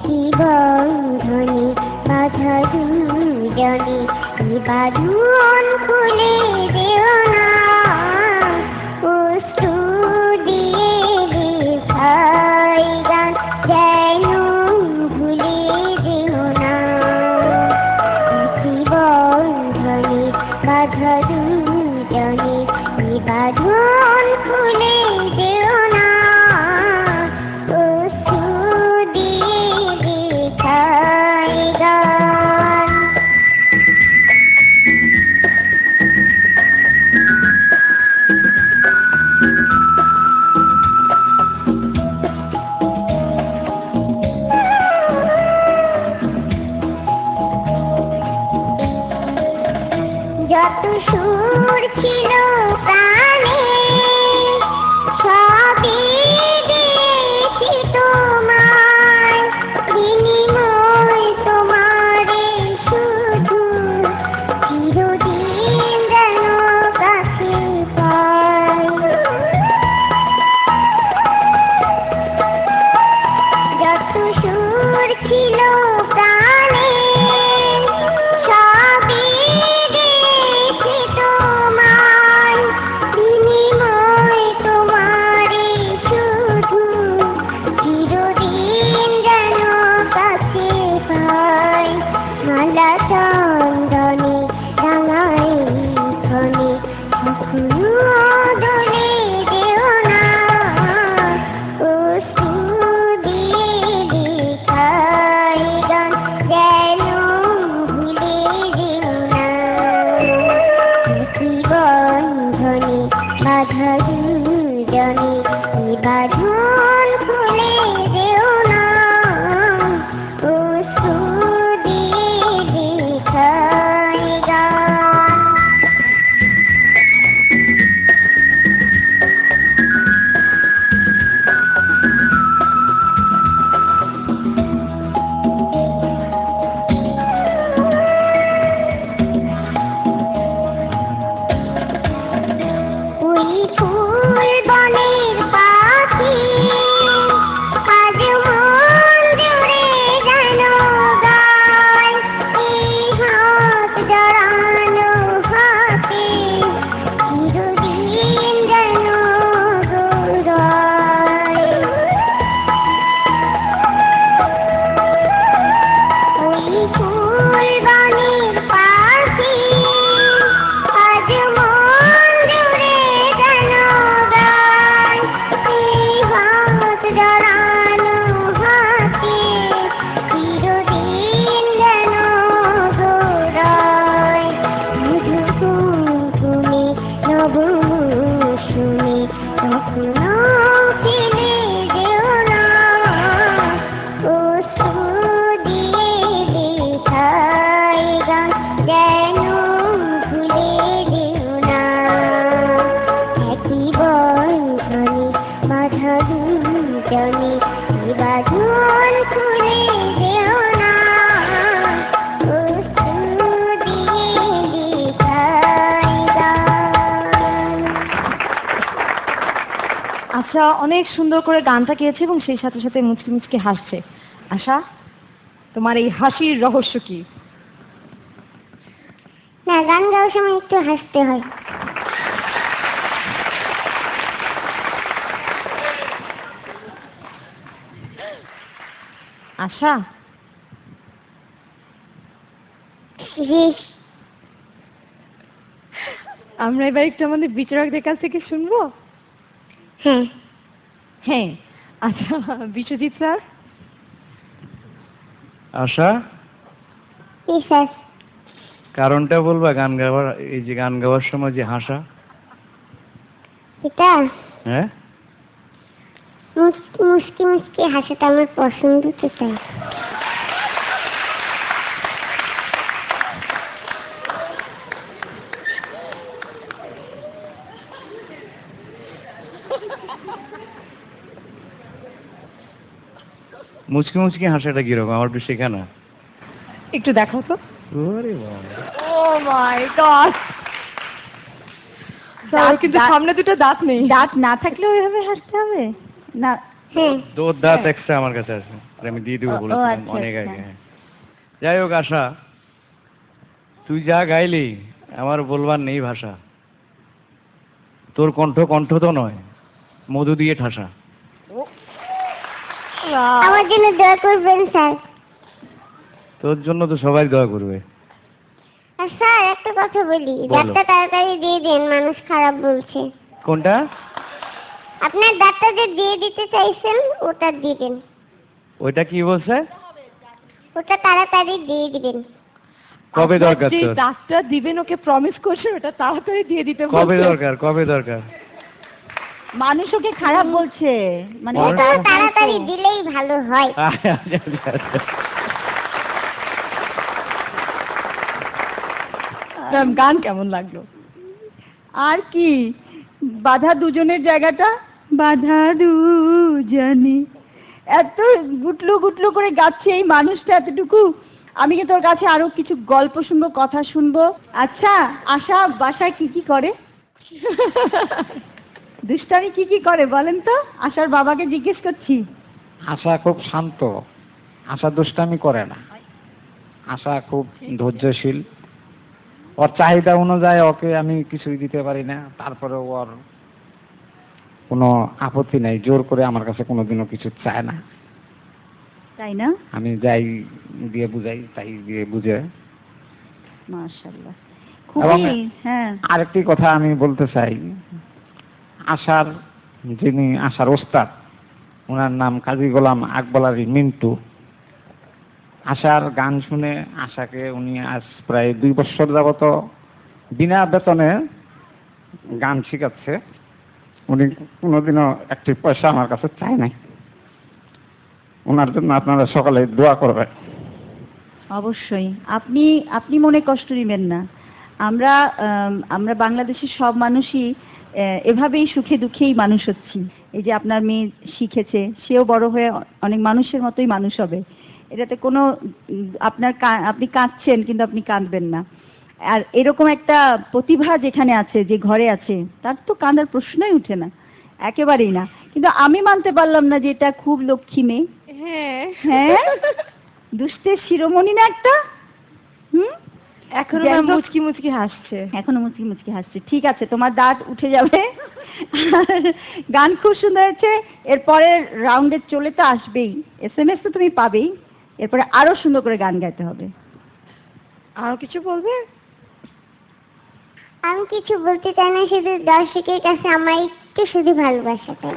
একই বন্ধনে বাঁধা দুজনে বাঁধন খুলে দেও না, অশ্রু দিয়ে লেখাই গান যেন ভুলে যেও না। একই বন্ধনে বাঁধা দুজনে বাঁধন খুলে দেও না, যত সুর ছিল প্রাণে সবই দিয়েছি তোমায়, বিনিময় তোমারে শুধু চিরদিন যেন কাছে পাই। যত সুর ছিল প্রাণে সবই চন্দনে রাঙাই ক্ষণে কখনো দোলে যেও না, অশ্রু দিয়ে লেখাই গান যেন ভুলে যেও না। একই বন্ধনে বাঁধা দুজনে বাঁধন খুলে যেও না, অশ্রু আশা অনেক সুন্দর করে গানটা গেয়েছে এবং সেই সাথে সাথে মুচকি মুচকি হাসছে। আশা, তোমার এই হাসির রহস্য কি? না, গান গাওয়ার সময় একটু হাসতে হয়। আশা, আমরা এবার একটু আমাদের বিচারকদের কাছ থেকে শুনবো। হ্যাঁ হ্যাঁ, আচ্ছা বিশ্বজিৎ স্যার। আশা, স্যার কারণটা বলবা গান গাওয়ার, এই যে গান গাওয়ার সময় যে হাসা? এটা হ্যাঁ, মুচকি মুচকি হাসাটা আমার পছন্দ, তো তাই। মুচকি মুচকি হাসাটা কিরকম আমার একটু শেখা না? একটু দেখাও তো। ওরে বাবা, ও মাই গড, কিন্তু সামনে দুটো দাঁত নেই। দাঁত না থাকলে ওইভাবে হাসতে হবে না? হ্যাঁ তোর দাঁত এক্সট্রা আমার কাছে আছে, আর আমি দিয়ে দেবো ও, বলেছিলাম আচ্ছা, অনেক আচ্ছা। আগে। হ্যাঁ। যাই হোক আশা, তুই যা গাইলি আমার বলবার নেই ভাষা। তোর কণ্ঠ কণ্ঠ তো নয়, মধু দিয়ে ঠাসা। আমার জন্য দোয়া করবেন স্যার। তোর জন্য তো সবাই দোয়া করবে। আর স্যার একটা কথা বলি, বলো। দাঁতটা তাড়াতাড়ি দিয়ে দেন, মানুষ খারাপ বলছে। কোনটা? আপনার দাঁতটা যে দিয়ে দিতে চাইছেন ওটা দিয়ে দেন, ওইটা কি বলছে? ওটা তাড়াতাড়ি দিয়ে দিবেন। কবে আপনার দরকার যে তোর? ডাক্তার দিবেন ওকে প্রমিস করছেন ওটা তাড়াতাড়ি দিয়ে দিতে কবে বলছেন। দরকার, কবে দরকার? মানুষ ওকে খারাপ বলছে, মানে মানুষ- ওটা তাড়াতাড়ি দিলেই ভালো হয়। ম্যাম, গান কেমন লাগলো? আর কি বাধা দুজনের জায়গাটা, বাধা দুজনে এত গুটলু গুটলু করে গাচ্ছে এই মানুষটা এতটুকু। আমি কি তোর কাছে আরো কিছু গল্প শুনবো, কথা শুনবো? আচ্ছা, আশা বাসায় কি কি করে? দুষ্টামি কি কি করে বলেন তো? আশার বাবাকে জিজ্ঞেস করছি। আশা খুব শান্ত, আশা দুষ্টামি করে না, আশা খুব ধৈর্যশীল। ওর চাহিদা অনুযায়ী ওকে আমি কিছুই দিতে পারি না, তারপরে ওর কোনো আপত্তি নাই, জোর করে আমার কাছে কোনোদিনও কিছু চায় না। তাই না? আমি যাই দিয়ে বুঝাই তাই দিয়ে বুঝে। মাশাআল্লাহ, এবং খুবই। হ্যাঁ, আরেকটি কথা আমি বলতে চাই, আশার যিনি আশার ওস্তাদ, ওনার নাম কাজী গোলাম আকবর আলী মিন্টু। আশার গান শুনে আশাকে উনি আজ প্রায় 2 বছর যাবত বিনা বেতনে গান শিখাচ্ছে। উনি কোনোদিনও একটি পয়সা আমার কাছে চায় নাই। ওনার জন্য আপনারা সকালে দোয়া করবেন। অবশ্যই। আপনি আপনি মনে কষ্ট নেবেন না। আমরা আমরা বাংলাদেশের সব মানুষই এভাবেই সুখে দুঃখেই মানুষ হচ্ছি। এই যে আপনার মেয়ে শিখেছে, সেও বড় হয়ে অনেক মানুষের মতোই মানুষ হবে। এটাতে কোনো আপনি কাঁদছেন কিন্তু আপনি কাঁদবেন না। আর এরকম একটা প্রতিভা যেখানে আছে, যে ঘরে আছে, তার তো কাঁদার প্রশ্নই উঠে না, একেবারেই না। কিন্তু আমি মানতে পারলাম না যে এটা খুব লক্ষ্মী মেয়ে। হ্যাঁ হ্যাঁ, দুষ্টের শিরোমণি না একটা। এখনো যাই ম্যাম হোক, মুচকি মুচকি হাসছে। এখনো মুচকি মুচকি হাসছে। ঠিক আছে, তোমার দাঁত উঠে যাবে। গান খুব সুন্দর হয়েছে। এরপরে রাউন্ডে চলে তো আসবেই, SMS তো তুমি পাবেই। এরপরে আরো সুন্দর করে গান গাইতে হবে। আরো কিছু বলবে? আমি কিছু বলতে চাই না, শুধু দর্শকের কাছে আমার একটু শুধু ভালোবাসা চাই।